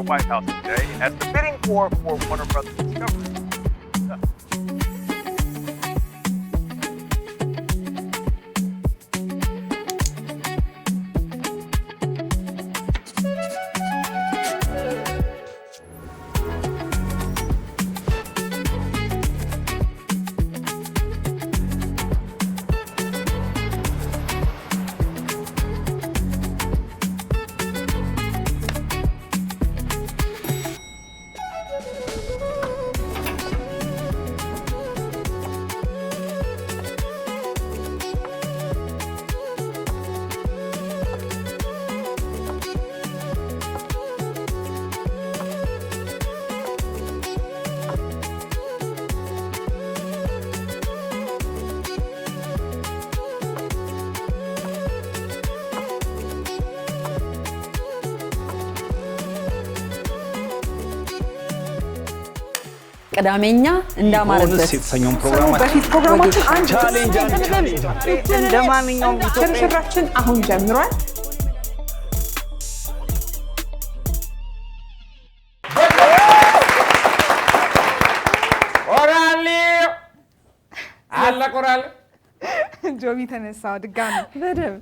White House today as the bidding war for Warner Brothers Discovery. ቀዳሜኛ እንዳማረበት የተሰኘው ፕሮግራማችን አንድ ቻሌንጅ እንደማንኛውም ኢትዮጵያችን አሁን ጀምሯል። ቆራል ጆቢ ተነሳው ድጋሚ በደም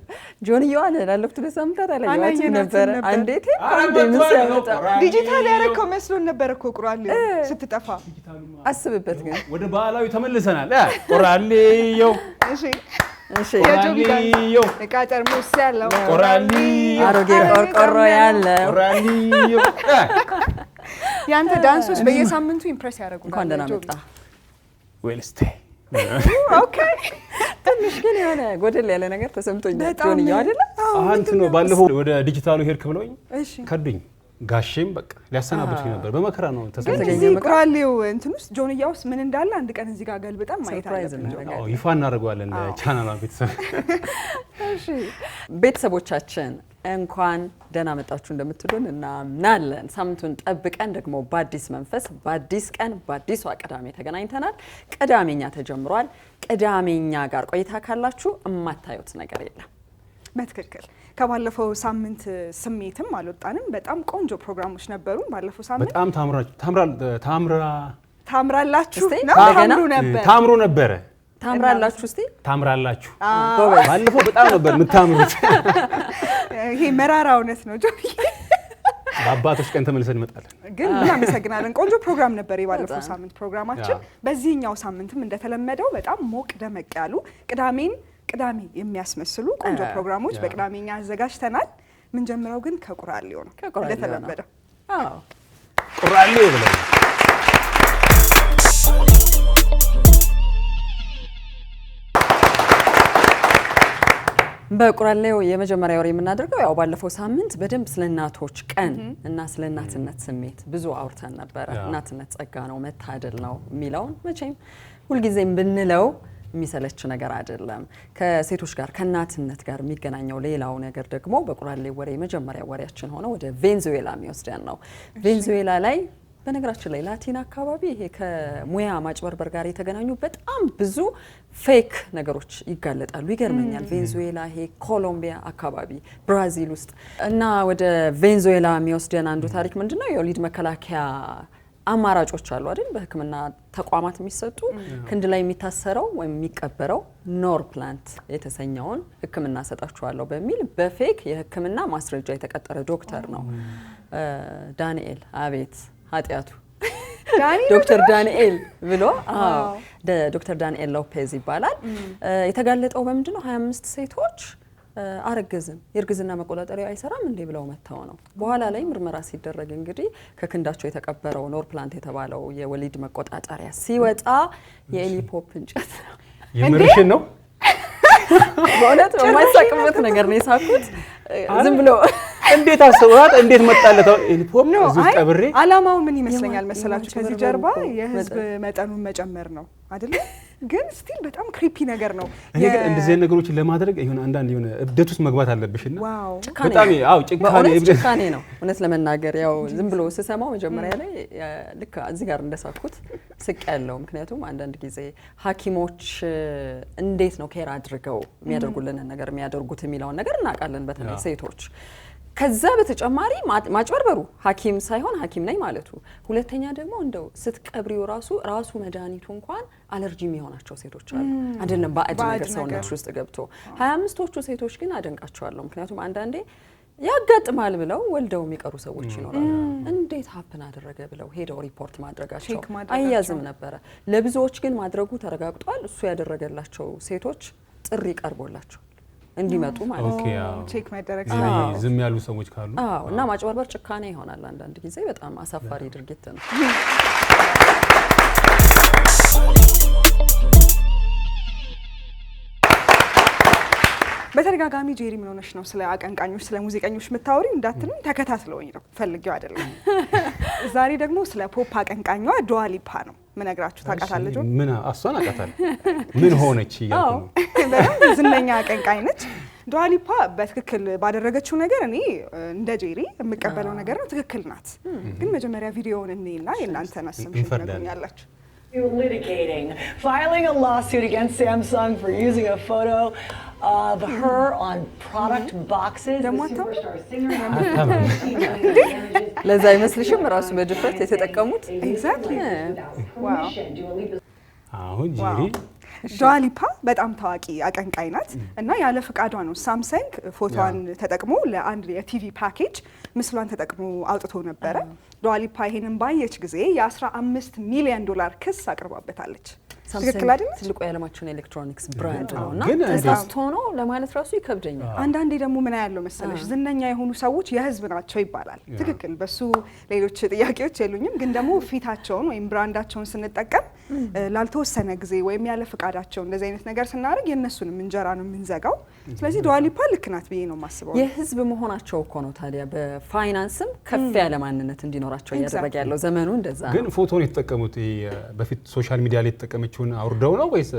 ጆንዮ አለ ላለፉት ለሳምንታት አላየኋትም ነበር። አንዴት እንደምሰማው ዲጂታል ያረከው መስሎን ነበር እኮ ቆራል ስትጠፋ አስብበት ግን ወደ ባህላዊ ተመልሰናል። ቆራልዮ እሺ የጆቢዮ እቃጠር ሙስ ያለው ቆራልዮ አሮጌ ቆርቆሮ ያለው ቆራልዮ ያንተ ዳንሶች በየሳምንቱ ኢምፕሬስ ያደርጉናል። እንኳን ደህና መጣ ዌልስቴ ኦኬ ትንሽ ግን የሆነ ጎደል ያለ ነገር ተሰምቶኛል። ጆንዮ አይደለ አንተ ነው ባለፈው ወደ ዲጂታሉ ሄድክ ብለውኝ እሺ ከዱኝ ጋሼም በቃ ሊያሰናብቱኝ ነበር። በመከራ ነው ተሰምቶኝ እዚህ ቆራሌው እንትን ውስጥ ጆንዮ ውስጥ ምን እንዳለ አንድ ቀን እዚህ ጋር ገልብጠን ማየት አለብን። ይፋ እናደርገዋለን ቻናሏን ቤተሰብ። እሺ ቤተሰቦቻችን እንኳን ደህና መጣችሁ እንደምትሉን እናምናለን። ሳምንቱን ጠብቀን ደግሞ በአዲስ መንፈስ በአዲስ ቀን በአዲስ ቅዳሜ ተገናኝተናል። ቅዳሜኛ ተጀምሯል። ቅዳሜኛ ጋር ቆይታ ካላችሁ እማታዩት ነገር የለም። በትክክል ከባለፈው ሳምንት ስሜትም አልወጣንም። በጣም ቆንጆ ፕሮግራሞች ነበሩ ባለፈው ሳምንት። በጣም ታምራላችሁ ታምሩ ነበር ታምራላችሁ እስቲ ታምራላችሁ ባለፈው በጣም ነበር የምታምሩት። ይሄ መራራ እውነት ነው ጆቢ። በአባቶች ቀን ተመልሰን እንመጣለን። ግን እናመሰግናለን። ቆንጆ ፕሮግራም ነበር የባለፈው ሳምንት ፕሮግራማችን። በዚህኛው ሳምንትም እንደተለመደው በጣም ሞቅ ደመቅ ያሉ ቅዳሜ የሚያስመስሉ ቆንጆ ፕሮግራሞች በቅዳሜኛ አዘጋጅተናል። ምን ጀምረው ግን ከቁራሌው ነው እንደተለመደው። አዎ ቁራሌው ብለን በቁራሌው የመጀመሪያ ወሬ የምናደርገው ያው ባለፈው ሳምንት በደንብ ስለ እናቶች ቀን እና ስለ እናትነት ስሜት ብዙ አውርተን ነበር። እናትነት ጸጋ ነው መታደል ነው የሚለውን መቼም ሁልጊዜም ብንለው የሚሰለች ነገር አይደለም። ከሴቶች ጋር ከእናትነት ጋር የሚገናኘው ሌላው ነገር ደግሞ በቁራሌው ወሬ የመጀመሪያ ወሬያችን ሆነ ወደ ቬንዙዌላ የሚወስደን ነው። ቬንዙዌላ ላይ በነገራችን ላይ ላቲን አካባቢ ይሄ ከሙያ ማጭበርበር ጋር የተገናኙ በጣም ብዙ ፌክ ነገሮች ይጋለጣሉ። ይገርመኛል። ቬንዙዌላ፣ ይሄ ኮሎምቢያ አካባቢ፣ ብራዚል ውስጥ እና ወደ ቬንዙዌላ የሚወስደን አንዱ ታሪክ ምንድነው? የወሊድ መከላከያ አማራጮች አሉ አይደል? በሕክምና ተቋማት የሚሰጡ ክንድ ላይ የሚታሰረው ወይም የሚቀበረው ኖርፕላንት የተሰኘውን ሕክምና ሰጣችኋለሁ በሚል በፌክ የሕክምና ማስረጃ የተቀጠረ ዶክተር ነው ዳንኤል። አቤት ኃጢያቱ ዶክተር ዳንኤል ብሎ ዶክተር ዳንኤል ሎፔዝ ይባላል። የተጋለጠው በምንድነው? 25 ሴቶች አረገዝን የእርግዝና መቆጣጠሪያ አይሰራም እንዴ ብለው መተው ነው። በኋላ ላይ ምርመራ ሲደረግ እንግዲህ ከክንዳቸው የተቀበረው ኖርፕላንት የተባለው የወሊድ መቆጣጠሪያ ሲወጣ የኤሊፖፕ እንጨት ነው። የምርሽን ነው? በእውነት የማይሳቅበት ነገር ነው የሳኩት። ዝም ብሎ እንዴት አሰባት? እንዴት መጣለት? ኤሊፖፕ እዚህ ቀብሬ አላማው ምን ይመስለኛል መሰላችሁ? ከዚህ ጀርባ የህዝብ መጠኑን መጨመር ነው አይደል? ግን ስቲል በጣም ክሪፒ ነገር ነው። እኔ ግን እንደዚህ ነገሮችን ለማድረግ ይሁን አንዳንድ የሆነ እብደት ውስጥ መግባት አለብሽና ዋው በጣም ጭካኔ ነው እውነት ለመናገር። ያው ዝም ብሎ ስሰማው መጀመሪያ ላይ ልክ እዚህ ጋር እንደሳኩት ስቅ ያለው። ምክንያቱም አንዳንድ ጊዜ ሐኪሞች እንዴት ነው ኬር አድርገው የሚያደርጉልን ነገር የሚያደርጉት የሚለውን ነገር እናውቃለን። በተለይ ሴቶች ከዛ በተጨማሪ ማጭበርበሩ ሐኪም ሳይሆን ሐኪም ነኝ ማለቱ ሁለተኛ ደግሞ እንደው ስትቀብሪው ራሱ መድኃኒቱ እንኳን አለርጂ የሚሆናቸው ሴቶች አሉ አይደለም ባዕድ ነገር ሰውነትሽ ውስጥ ገብቶ 25ቶቹ ሴቶች ግን አደንቃቸዋለሁ ምክንያቱም አንዳንዴ ያጋጥማል ብለው ወልደው የሚቀሩ ሰዎች ይኖራሉ እንዴት ሀፕን አደረገ ብለው ሄደው ሪፖርት ማድረጋቸው አያዝም ነበር ለብዙዎች ግን ማድረጉ ተረጋግጧል እሱ ያደረገላቸው ሴቶች ጥሪ ቀርቦላቸው እንዲመጡ ማለት ኦኬ ቼክ ማድረግ ዝም ያሉ ሰዎች ካሉ እና ማጭበርበር ጭካኔ ይሆናል አንዳንድ ጊዜ በጣም አሳፋሪ ድርጊት ነው በተደጋጋሚ ጄሪ ምን ሆነሽ ነው ስለ አቀንቃኞች ስለ ሙዚቀኞች መታወሪ እንዳትሉኝ ተከታትለውኝ ነው ፈልጌው አይደለም ዛሬ ደግሞ ስለ ፖፕ አቀንቃኛዋ ዱዋ ሊፓ ነው ምነግራችሁ ታውቃታለች ምን አሷን አውቃታለሁ ምን ሆነች ይያልኩ በጣም ዝነኛ አቀንቃኝ ነች ዱዋ ሊፓ በትክክል ባደረገችው ነገር እኔ እንደ ጄሪ የምቀበለው ነገር ነው ትክክል ናት ግን መጀመሪያ ቪዲዮውን እንይና የእናንተን አሰምሽን ትነግሩኛላችሁ litigating, filing a lawsuit against Samsung for using a photo of her on product boxes. The superstar singer ለዛ ይመስልሽም ራሱ በድፍረት የተጠቀሙት exactly wow አሁን ጄሪ ዱዋ ሊፓ በጣም ታዋቂ አቀንቃኝ ናት እና ያለ ፍቃዷ ነው ሳምሰንግ ፎቶዋን ተጠቅሞ ለአንድ የቲቪ ፓኬጅ ምስሏን ተጠቅሞ አውጥቶ ነበር ዱዋ ሊፓ ይሄንን ባየች ጊዜ የ15 ሚሊዮን ዶላር ክስ አቅርባበታለች ትክክል አይደል ትልቁ የዓለማችን ኤሌክትሮኒክስ ብራንድ ነውና ተሳስቶ ነው ለማለት ራሱ ይከብደኛል አንዳንዴ ደግሞ ምን ያለው መሰለሽ ዝነኛ የሆኑ ሰዎች የህዝብ ናቸው ይባላል ትክክል በሱ ሌሎች ጥያቄዎች የሉኝም ግን ደግሞ ፊታቸውን ወይም ብራንዳቸውን ስንጠቀም ላልተወሰነ ጊዜ ወይም ያለ ፍቃዳቸው እንደዚህ አይነት ነገር ስናደርግ የነሱንም እንጀራ ነው የምንዘጋው ስለዚህ ዱዋ ሊፓ ልክ ናት ብዬ ነው የማስበው የህዝብ መሆናቸው እኮ ነው ታዲያ በፋይናንስም ከፍ ያለ ማንነት እንዲኖራቸው እያደረገ ያለው ዘመኑ እንደዛ ነው ግን ፎቶን የተጠቀሙት በፊት ሶሻል ሚዲያ ላይ የተጠቀመችውን አውርደው ነው ወይስ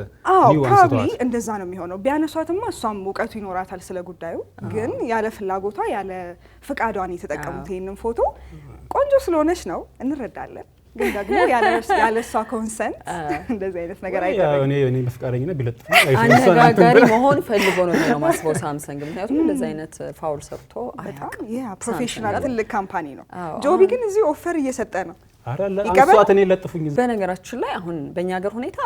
ፕሮባብሊ እንደዛ ነው የሚሆነው ቢያነሷትማ እሷም እውቀቱ ይኖራታል ስለ ጉዳዩ ግን ያለ ፍላጎቷ ያለ ፍቃዷን የተጠቀሙት ይሄንን ፎቶ ቆንጆ ስለሆነች ነው እንረዳለን ግን ደግሞ ያለሷ ኮንሰንት እንደዚህ አይነት ነገር አይደለም እኔ በፍቃደኝነት ቢለጥፉ አነጋጋሪ መሆን ፈልጎ ነው ማስበው ሳምሰንግ ምክንያቱም እንደዚህ አይነት ፋውል ሰርቶ በጣም ፕሮፌሽናል ትልቅ ካምፓኒ ነው ጆቢ ግን እዚህ ኦፈር እየሰጠ ነው አራለ አንሷት እኔ ለጥፉኝ በነገራችን ላይ አሁን በእኛ ሀገር ሁኔታ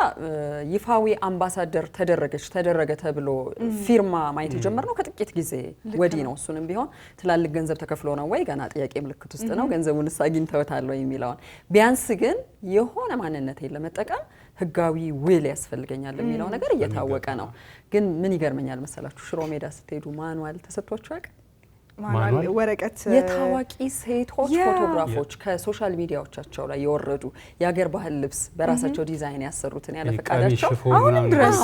ይፋዊ አምባሳደር ተደረገ ተብሎ ፊርማ ማየት ጀመርነው ከጥቂት ጊዜ ወዲህ ነው እሱንም ቢሆን ትላልቅ ገንዘብ ተከፍሎ ነው ወይ ገና ጥያቄ ምልክት ውስጥ ነው ገንዘቡን ሳግኝተውታል ወይ የሚለው ቢያንስ ግን የሆነ ማንነት ለመጠቀም ህጋዊ ውል ያስፈልገኛል የሚለው ነገር እየታወቀ ነው ግን ምን ይገርመኛል መሰላችሁ ሽሮ ሜዳ ስትሄዱ ማኑዋል ተሰጥቷችሁ አቀ ማኑዋል ወረቀት የታዋቂ ሴቶች ፎቶግራፎች ከሶሻል ሚዲያዎቻቸው ላይ የወረዱ የሀገር ባህል ልብስ በራሳቸው ዲዛይን ያሰሩትን ያለ ፈቃዳቸው አሁንም ድረስ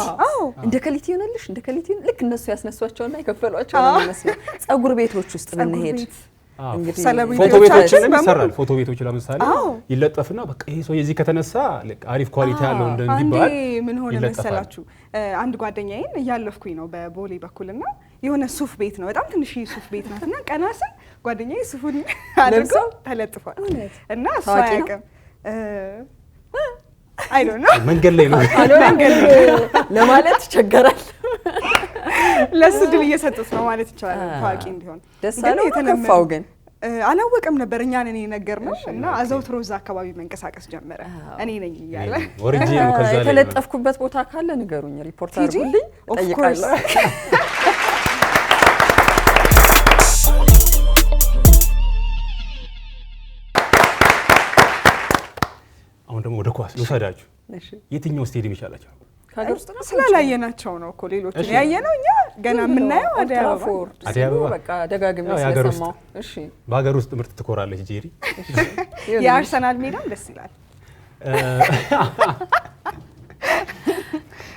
እንደ ከሊቲ ይሆነልሽ እንደ ከሊቲ ልክ እነሱ ያስነሷቸውና ይከፈሏቸው ነው የሚመስለው ጸጉር ቤቶች ውስጥ ምን ሄድ እንግዲህ ፎቶ ቤቶችንም ይሰራል ፎቶ ቤቶች ለምሳሌ ይለጠፍና በቃ ይሄ ሰው የዚህ ከተነሳ አሪፍ ኳሊቲ ያለው እንደሚባል ምን ሆነ መሰላችሁ አንድ ጓደኛዬን እያለፍኩኝ ነው በቦሌ በኩልና የሆነ ሱፍ ቤት ነው በጣም ትንሽ ሱፍ ቤት ናትና ቀናስን ጓደኛዬ ሱፉን አድርጎ ተለጥፏል እና እሷ ያቀም አይ ዶንት ኖ መንገድ ላይ ነው ለማለት ይቸገራል ለሱ ድል እየሰጡት ነው ማለት ይቻላል ታዋቂ እንዲሆን ደሳለው ተከፋው ግን አላወቀም ነበር እኛ ነን የነገርነው እና አዘውትሮ እዛ አካባቢ መንቀሳቀስ ጀመረ እኔ ነኝ ይያለ ወርጄ ነው ከዛ ላይ የተለጠፍኩበት ቦታ ካለ ንገሩኝ ሪፖርት አድርጉልኝ ጠይቃለሁ አሁን ደግሞ ወደ ኳስ ልውሰዳችሁ የትኛው ስቴዲየም ይሻላችሁ ከሀገር ውስጥ ነው ስላላየናቸው ነው እኮ ሌሎችን ያየነው እኛ ገና የምናየው አዲስ አበባ በቃ ደጋግሜ ስለሰማው እሺ በሀገር ውስጥ ምርጥ ትኮራለች ጄሪ የአርሰናል ሜዳም ደስ ይላል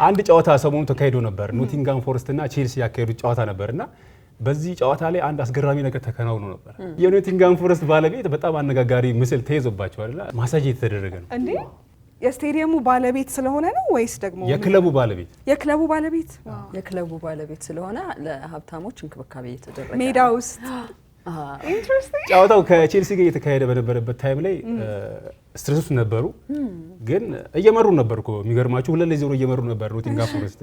አንድ ጨዋታ ሰሞኑን ተካሂዶ ነበር ኖቲንጋም ፎረስት እና ቼልሲ ያካሄዱት ጨዋታ ነበርና በዚህ ጨዋታ ላይ አንድ አስገራሚ ነገር ተከናውኖ ነበር የኖቲንጋም ፎረስት ባለቤት በጣም አነጋጋሪ ምስል ተይዞባቸዋል ማሳጅ የተደረገ ነው እንዴ የስቴዲየሙ ባለቤት ስለሆነ ነው ወይስ ደግሞ የክለቡ ባለቤት የክለቡ ባለቤት ስለሆነ ለሀብታሞች እንክብካቤ የተደረገ ሜዳ ውስጥ ኢንትረስቲንግ ጨዋታው ከቼልሲ ጋር የተካሄደ በነበረበት ታይም ላይ ስትሬስ ነበሩ ግን እየመሩ ነበርኮ የሚገርማችሁ 2-0 እየመሩ ነበር ኖቲንጋም ፎረስት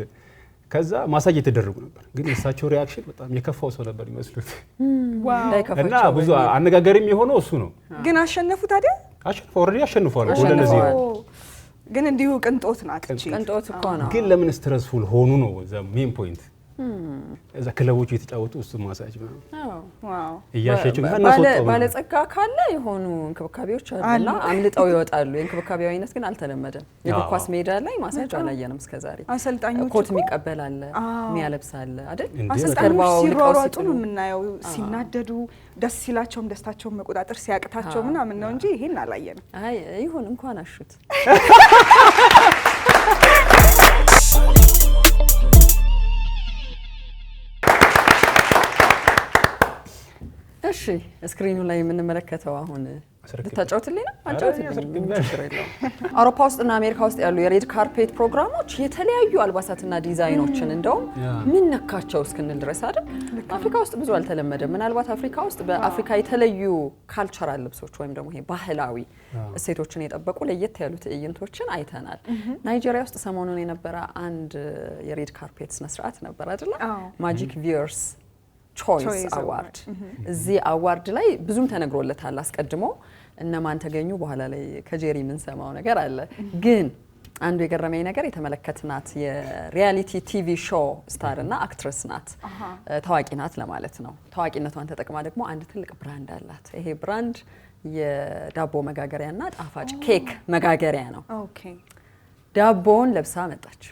ከዛ ማሳጅ የተደረጉ ነበር ግን የሳቸው ሪአክሽን በጣም የከፋው ሰው ነበር ይመስሉት እና ብዙ አነጋጋሪም የሆነው እሱ ነው ግን አሸነፉ ታዲያ ኦሬዲ አሸንፈዋል ወለነዚህ ግን እንዲሁ ቅንጦት ናት እቺ ቅንጦት እኮ ነው ግን ለምን ስትረስፉል ሆኑ ነው ዘ ሜን ፖይንት እዛ ክለቦቹ የተጫወቱ እሱ ማሳጅ ነው ዋው እያሸቹ ባለጸጋ ካለ የሆኑ እንክብካቤዎች አሉና አምልጠው ይወጣሉ የእንክብካቤው አይነት ግን አልተለመደም የኳስ ሜዳ ላይ ማሳጅ አላየንም እስከዛሬ አሰልጣኞች ኮት የሚቀበል አለ የሚያለብስ አለ አይደል አሰልጣኞች ሲሯሯጡ ነው የምናየው ሲናደዱ ደስ ሲላቸውም ደስታቸውን መቆጣጠር ሲያቅታቸው ምናምን ነው እንጂ ይሄን አላየንም አይ ይሁን እንኳን አሹት እሺ ስክሪኑ ላይ የምንመለከተው አሁን ተጫውትልኝ ነው አጫውትልኝ አውሮፓ ውስጥና አሜሪካ ውስጥ ያሉ የሬድ ካርፔት ፕሮግራሞች የተለያዩ አልባሳትና ዲዛይኖችን እንደውም ምን ነካቸው እስክንል ድረስ አይደል አፍሪካ ውስጥ ብዙ አልተለመደም ምናልባት አፍሪካ ውስጥ በአፍሪካ የተለዩ ካልቸራል ልብሶች ወይም ደግሞ ይሄ ባህላዊ እሴቶችን የጠበቁ ለየት ያሉ ትዕይንቶችን አይተናል ናይጄሪያ ውስጥ ሰሞኑን የነበረ አንድ የሬድ ካርፔት ስነ ስርዓት ነበር አይደል ማጂክ ቪየርስ ቾይስ አዋርድ እዚህ አዋርድ ላይ ብዙም ተነግሮለታል አስቀድሞ እነማን ተገኙ በኋላ ላይ ከጄሪ ምን ሰማው ነገር አለ ግን አንዱ የገረመኝ ነገር የተመለከትናት የሪያሊቲ ቲቪ ሾው ስታር እና አክትረስ ናት ታዋቂ ናት ለማለት ነው ታዋቂነቷን ተጠቅማ ደግሞ አንድ ትልቅ ብራንድ አላት ይሄ ብራንድ የዳቦ መጋገሪያና ጣፋጭ ኬክ መጋገሪያ ነው ኦኬ ዳቦን ለብሳ መጣች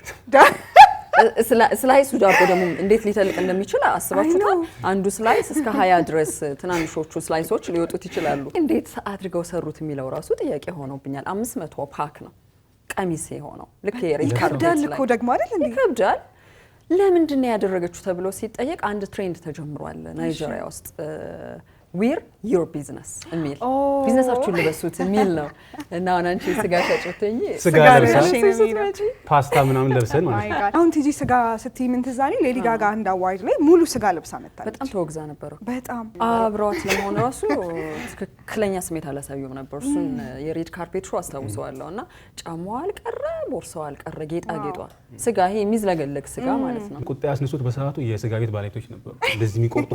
ስላይሱ ዳቦ ደግሞ እንዴት ሊተልቅ እንደሚችል አስባችሁታል አንዱ ስላይስ እስከ 20 ድረስ ትናንሾቹ ስላይሶች ሊወጡት ይችላሉ እንዴት አድርገው ሰሩት የሚለው ራሱ ጥያቄ ሆኖብኛል 500 ፓክ ነው ቀሚስ ሆነው ልክ ይከብዳል እኮ ደግሞ አይደል እንዴ ይከብዳል ለምንድን ነው ያደረገችው ተብሎ ሲጠየቅ አንድ ትሬንድ ተጀምሯል ናይጄሪያ ውስጥ we're your business የሚል ቢዝነሳችሁን ልበሱት የሚል ነው እና አንቺ ስጋ ተጨተኝ ስጋ ለብሰን ፓስታ ምናምን ለብሰን ማለት ነው አሁን ቲጂ ስጋ ስትይ ምን ትዝ አለኝ ሌዲ ጋጋ አንድ አዋርድ ላይ ሙሉ ስጋ ለብሳ መጣለች በጣም ተወግዛ ነበር በጣም አብሯት ለመሆን ራሱ ትክክለኛ ስሜት አላሳየውም ነበር እሱን የሬድ ካርፔት ሾው አስታውሰዋለሁ እና ጫማው አልቀረ ቦርሳው አልቀረ ጌጣጌጧ ስጋ ይሄ የሚዝለገለግ ስጋ ማለት ነው ቁጣ ያስነሱት በሰዓቱ የስጋ ቤት ባለቤቶች ነበሩ እንደዚህ የሚቆርጡ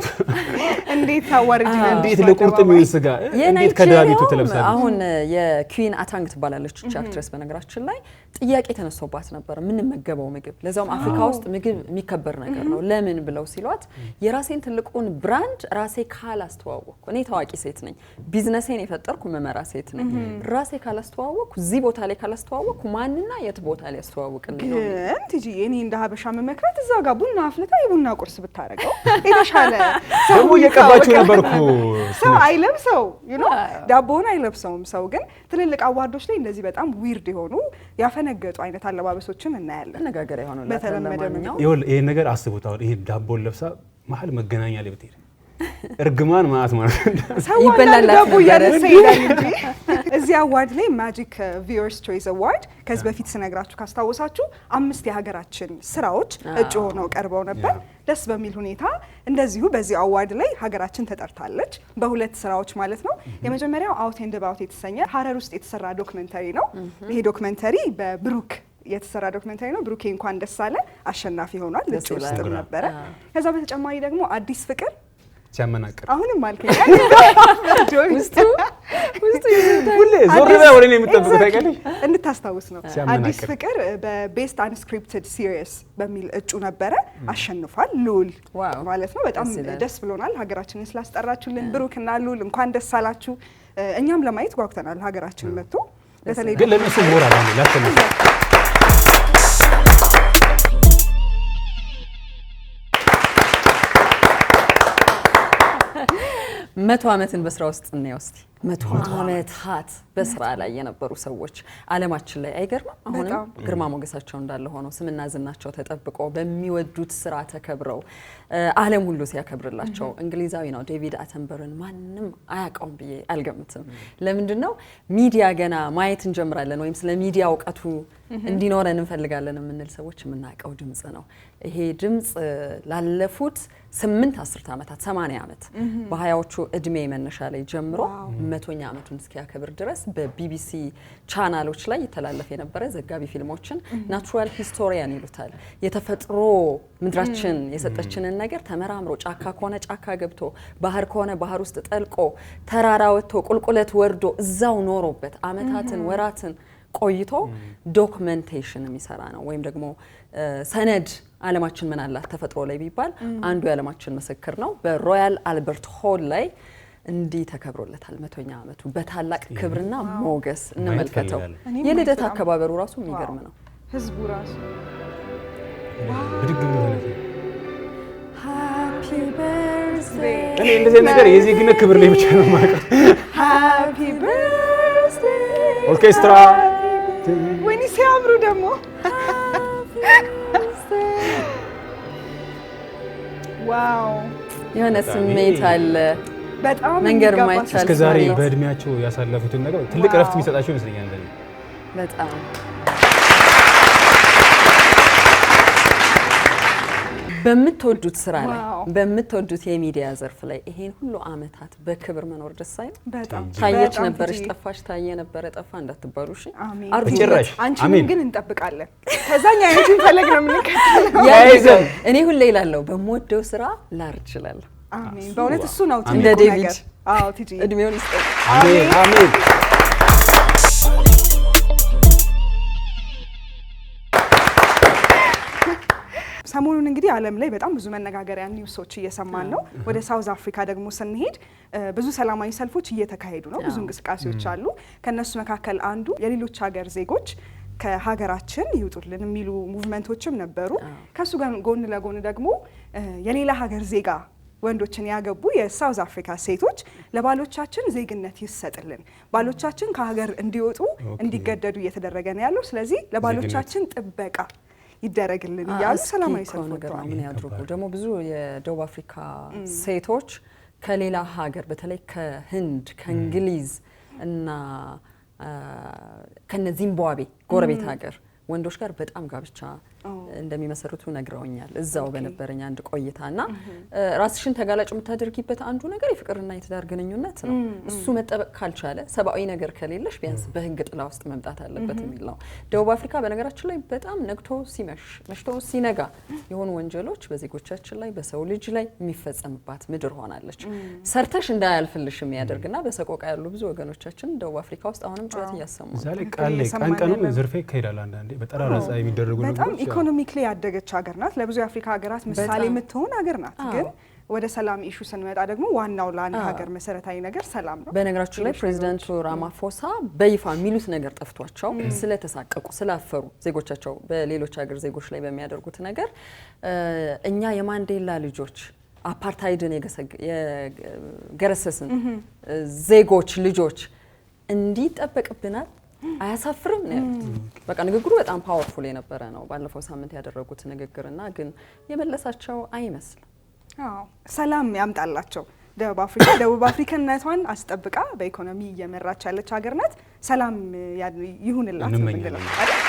እንዴት ታዋርጂ እንዴት ለቁርጥ ምን ስጋ እንዴት ከዳቢቱ ተለብሳለች አሁን የኩዊን አታንግ ትባላለች እቺ አክትረስ በነገራችን ላይ ጥያቄ ተነስቶባት ነበር ምን መገበው ምግብ ለዛውም አፍሪካ ውስጥ ምግብ የሚከበር ነገር ነው ለምን ብለው ሲሏት የራሴን ትልቁን ብራንድ ራሴ ካላስተዋወቅኩ እኔ ታዋቂ ሴት ነኝ ቢዝነሴን የፈጠርኩ መመራ ሴት ነኝ ራሴ ካላስተዋወቅኩ እዚህ ቦታ ላይ ካላስተዋወቅኩ ማንና የት ቦታ ላይ ያስተዋወቅልኝ ነው እንጂ እኔ እንደ ሀበሻ መመክራት እዛ ጋር ቡና አፍልታ የቡና ቁርስ ብታረገው የተሻለ ሰው እየቀባችሁ ነበርኩ ሰው አይለብሰው ዳቦውን አይለብሰውም ሰው ግን ትልልቅ አዋርዶች ላይ እንደዚህ በጣም ዊርድ የሆኑ ያፈነገጡ አይነት አለባበሶችን እናያለን ነገር ይሆነው ለተለመደው ይሄ ነገር አስቡት አሁን ይሄ ዳቦን ለብሳ መሀል መገናኛ ላይ ብትሄድ እርግማን ማለት ሰው ይበላል ዳቦ ያረሰ ይላል እንጂ እዚህ አዋርድ ላይ ማጂክ ቪየርስ ቾይስ አዋርድ ከዚህ በፊት ስነግራችሁ ካስታወሳችሁ 5 የሀገራችን ስራዎች እጩ ሆነው ቀርበው ነበር ደስ በሚል ሁኔታ እንደዚሁ በዚህ አዋርድ ላይ ሀገራችን ተጠርታለች በሁለት ስራዎች ማለት ነው የመጀመሪያው አውት ኤንድ አባውት የተሰኘ ሀረር ውስጥ የተሰራ ዶክመንተሪ ነው ይሄ ዶክመንተሪ በብሩክ የተሰራ ዶክመንተሪ ነው ብሩኬ እንኳን ደስ አለ አሸናፊ ሆኗል እጩ ውስጥ ነበረ ከዛ በተጨማሪ ደግሞ አዲስ ፍቅር ሲያመናቀር አሁንም ማልከኝ ውስጡ ሁሌ ዞር ላይ ወሬ ነው የምትጠብቁት ታውቂያለሽ እንድታስታውስ ነው አዲስ ፍቅር በቤስት አንስክሪፕትድ ሲሪየስ በሚል እጩ ነበረ አሸንፏል ሉል ማለት ነው በጣም ደስ ብሎናል ሀገራችንን ስላስጠራችሁልን ብሩክና ሉል እንኳን ደስ አላችሁ እኛም ለማየት ጓጉተናል ሀገራችን መጥቶ በተለይ ግን ለነሱ ሞራል አለ ላተነሱ 100 ዓመትን በስራ ውስጥ እናየው እስቲ 100 ዓመታት በስራ ላይ የነበሩ ሰዎች ዓለማችን ላይ አይገርም አሁንም ግርማ ሞገሳቸው እንዳለ ሆኖ ስምና ዝናቸው ተጠብቆ በሚወዱት ስራ ተከብረው ዓለም ሁሉ ሲያከብርላቸው እንግሊዛዊ ነው ዴቪድ አተንበርን ማንንም አያውቀውም ብዬ አልገምትም ለምንድነው ሚዲያ ገና ማየት እንጀምራለን ወይም ስለ ሚዲያ እውቀቱ እንዲኖረን እንፈልጋለን የምንል ሰዎች የምናውቀው ድምጽ ነው ይሄ ድምጽ ላለፉት 8 10 ዓመታት 80 ዓመት በሃያዎቹ እድሜ መነሻ ላይ ጀምሮ 100ኛ ዓመቱን እስኪያከብር ድረስ በቢቢሲ ቻናሎች ላይ ይተላለፍ የነበረ ዘጋቢ ፊልሞችን ናቹራል ሂስቶሪያን ይሉታል። የተፈጥሮ ምድራችን የሰጠችንን ነገር ተመራምሮ ጫካ ከሆነ ጫካ ገብቶ ባህር ከሆነ ባህር ውስጥ ጠልቆ ተራራ ወጥቶ ቁልቁለት ወርዶ እዛው ኖሮበት አመታትን ወራትን ቆይቶ ዶክመንቴሽን የሚሰራ ነው። ወይም ደግሞ ሰነድ ዓለማችን ምን አላት ተፈጥሮ ላይ ቢባል አንዱ የዓለማችን ምስክር ነው። በሮያል አልበርት ሆል ላይ እንዲህ ተከብሮለታል 100ኛ ዓመቱ በታላቅ ክብርና ሞገስ እንመልከተው። የልደት አከባበሩ ራሱ የሚገርም ነው። ህዝቡ ራሱ ብድግ ብሎ ሃፒ በርዝዴይ እኔ እንደዚህ ነገር የዜግነት ክብር ላይ ብቻ ነው ማለት ሃፒ በርዝዴይ ኦርኬስትራ ወይኔ ሲያምሩ ደግሞ ዋው የሆነ ስሜት አለ። በጣም መንገር ማይቻል እስከ ዛሬ በእድሜያቸው ያሳለፉትን ነገር ትልቅ ረፍት የሚሰጣቸው ይመስለኛል። እንደኔ በጣም በምትወዱት ስራ ላይ በምትወዱት የሚዲያ ዘርፍ ላይ ይሄን ሁሉ አመታት በክብር መኖር ደስ አይል? በጣም ታየች ነበርሽ፣ ጠፋሽ፣ ታየ ነበረ፣ ጠፋ እንዳትባሉ እሺ። ጭራሽ አንቺን ግን እንጠብቃለን። ከዛኛ አይነቱን ፈለግ ነው የምንከተለው። ያይዘን እኔ ሁሌ እላለሁ በምወደው ስራ ላር እችላለሁ። አሜን። በእውነት እሱ ነው እንደ ዴቪድ። አዎ ቲጂ እድሜውን ይስጠው። አሜን አሜን። ሰሞኑን እንግዲህ ዓለም ላይ በጣም ብዙ መነጋገሪያ ኒውሶች እየሰማን ነው። ወደ ሳውዝ አፍሪካ ደግሞ ስንሄድ ብዙ ሰላማዊ ሰልፎች እየተካሄዱ ነው። ብዙ እንቅስቃሴዎች አሉ። ከነሱ መካከል አንዱ የሌሎች ሀገር ዜጎች ከሀገራችን ይውጡልን የሚሉ ሙቭመንቶችም ነበሩ። ከሱ ጋር ጎን ለጎን ደግሞ የሌላ ሀገር ዜጋ ወንዶችን ያገቡ የሳውዝ አፍሪካ ሴቶች ለባሎቻችን ዜግነት ይሰጥልን፣ ባሎቻችን ከሀገር እንዲወጡ እንዲገደዱ እየተደረገ ነው ያለው። ስለዚህ ለባሎቻችን ጥበቃ ይደረግልን እያሉ ሰላማዊ ሰልፎች ነው። ምን ያድርጉ ደግሞ ብዙ የደቡብ አፍሪካ ሴቶች ከሌላ ሀገር በተለይ ከህንድ ከእንግሊዝ እና ከነዚምባብዌ ጎረቤት ሀገር ወንዶች ጋር በጣም ጋብቻ እንደሚመሰርቱ ነግረውኛል እዛው በነበረኝ አንድ ቆይታና ራስሽን ተጋላጭ የምታደርጊበት አንዱ ነገር የፍቅርና የትዳር ግንኙነት ነው። እሱ መጠበቅ ካልቻለ ሰብአዊ ነገር ከሌለሽ ቢያንስ በህግ ጥላ ውስጥ መምጣት አለበት የሚል ነው። ደቡብ አፍሪካ በነገራችን ላይ በጣም ነግቶ ሲመሽ መሽቶ ሲነጋ የሆኑ ወንጀሎች በዜጎቻችን ላይ በሰው ልጅ ላይ የሚፈጸምባት ምድር ሆናለች። ሰርተሽ እንዳያልፍልሽ የሚያደርግና በሰቆቃ ያሉ ብዙ ወገኖቻችን ደቡብ አፍሪካ ውስጥ አሁንም ጩኸት እያሰሙ ነው። ዛሬ ቀን ዝርፌ ይካሄዳል። አንዳንዴ በጠራራ ፀሐይ የሚደረጉ ነገሮች ኢኮኖሚክሊ ያደገች ሀገር ናት። ለብዙ የአፍሪካ ሀገራት ምሳሌ የምትሆን ሀገር ናት። ግን ወደ ሰላም ኢሹ ስንመጣ ደግሞ ዋናው ለአንድ ሀገር መሰረታዊ ነገር ሰላም ነው። በነገራችን ላይ ፕሬዚዳንቱ ራማፎሳ በይፋ የሚሉት ነገር ጠፍቷቸው ስለተሳቀቁ ስላፈሩ ዜጎቻቸው በሌሎች ሀገር ዜጎች ላይ በሚያደርጉት ነገር እኛ የማንዴላ ልጆች አፓርታይድን የገረሰስን ዜጎች ልጆች እንዲጠበቅብናል አያሳፍርም ነው ያሉት። በቃ ንግግሩ በጣም ፓወርፉል የነበረ ነው ባለፈው ሳምንት ያደረጉት ንግግርና ግን የመለሳቸው አይመስልም። ሰላም ያምጣላቸው። ደቡብ አፍሪካነቷን አስጠብቃ በኢኮኖሚ እየመራች ያለች ሀገር ናት። ሰላም ይሁንላት ነው እንግዲህ አይደል?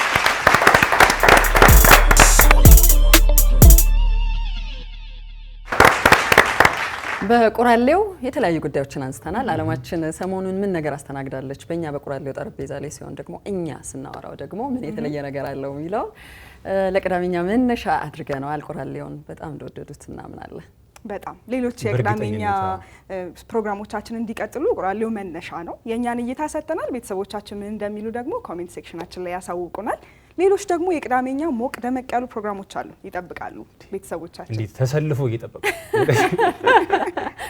በቁራሌው የተለያዩ ጉዳዮችን አንስተናል። ዓለማችን ሰሞኑን ምን ነገር አስተናግዳለች በእኛ በቁራሌው ጠረጴዛ ላይ ሲሆን ደግሞ እኛ ስናወራው ደግሞ ምን የተለየ ነገር አለው የሚለው ለቅዳሜኛ መነሻ አድርገናል። ቁራሌውን በጣም እንደወደዱት እናምናለን። በጣም ሌሎች የቅዳሜኛ ፕሮግራሞቻችን እንዲቀጥሉ ቁራሌው መነሻ ነው። የኛን እይታ ሰጥተናል። ቤተሰቦቻችን ምን እንደሚሉ ደግሞ ኮሜንት ሴክሽናችን ላይ ያሳውቁናል። ሌሎች ደግሞ የቅዳሜኛ ሞቅ ደመቅ ያሉ ፕሮግራሞች አሉ፣ ይጠብቃሉ ቤተሰቦቻችን። እንዴ ተሰልፎ እየጠበቁ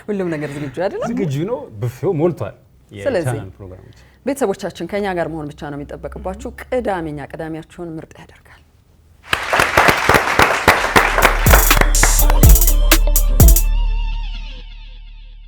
ሁሉም ነገር ዝግጁ አይደለም? ዝግጁ ነው። ቡፌው ሞልቷል። ስለዚህ ቤተሰቦቻችን ከኛ ጋር መሆን ብቻ ነው የሚጠበቅባችሁ። ቅዳሜኛ ቅዳሜያችሁን ምርጥ ያደርጋል።